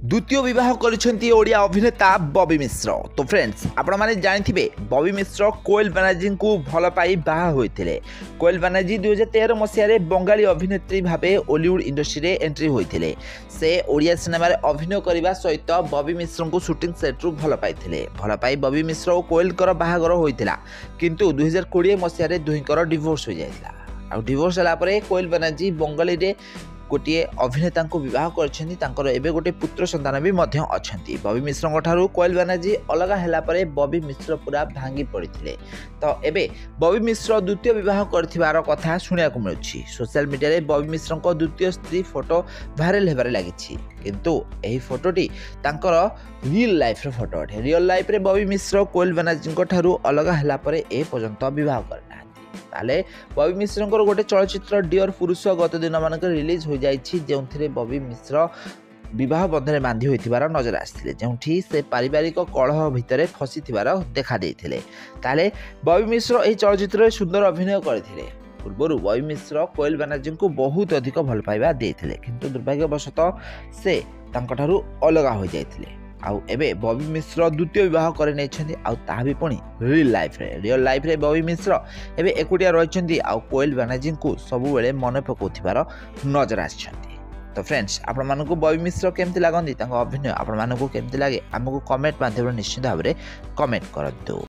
द्वितीय विवाह करिसेंती ओडिया अभिनेता बॉबी मिश्र। तो फ्रेंड्स आपण माने जानिथिबे बॉबी मिश्र कोएल बानार्जी को भल पाई बाहा होइथिले। कोएल बानार्जी 2013 मसिया रे बंगाली अभिनेत्री भाबे हॉलीवुड इंडस्ट्री रे एंट्री होइथिले। से ओडिया सिनेमा रे अभिनय करबा सहित बॉबी मिश्र को शूटिंग सेट रु भल पाइथिले। भल पाई बॉबी मिश्र और कोएल कर बाहागर होइथिला, किंतु 2020 मसिया रे दुहिंकर डिवोर्स हो जाइथिला। आ डिवोर्स होला परे कोएल बानार्जी बंगाली रे गोटे अभिनेता को विवाह कर एबे गोटे पुत्र संतान भी अच्छा। बॉबी मिश्र ठारू कोएल बानार्जी अलग है बॉबी मिश्र पूरा भांगी पड़ते। तो एबे बॉबी मिश्र द्वितीय विवाह कर कथा शुणा मिलूँ। सोशल मीडिया रे बॉबी मिश्र द्वितीय स्त्री फोटो भाइराल होबार लगी, किंतु यही फोटोटी तांकर रियल लाइफ रो फोटो अटे। रियल लाइफ रे बॉबी मिश्र कोएल बानार्जी ठारू अलग है पर्यंत विवाह करना। ताले बॉबी मिश्र गोटे चलचित्र डियर पुरुष गत दिन मानक रिलीज हो जाइछि, जो बॉबी मिश्र विवाह बंधन बांधी होइथिबार नजर आसिथिले, जोंठी से पारिवारिक कलह भितर फसीथिबार देखा देइथिले। ताले बॉबी मिश्र एही चलचित्र सुंदर अभिनय करथिले। पूर्व बॉबी मिश्र कोएल बानार्जी को बहुत अधिक भल पाइबा देइथिले, किंतु दुर्भाग्यवशतः से तांकठारू अलग हो जाइथिले। आउ एबे बॉबी मिश्र द्वितीय विवाह करे नै आउ ताहा भी पुणी रियल लाइफ रे बॉबी मिश्र एबे एकुटिया रहिछन्ती आउ कोएल बानार्जी को सबु बेले मन पकाउथिबार नजर आछन्ती। तो फ्रेंड्स आपण मानको बॉबी मिश्र केमति लागंती, तांको अभिनय आपण मानको केमति लागे, हमकु कमेंट माध्यम निश्चित भाबरे कमेंट करंतु।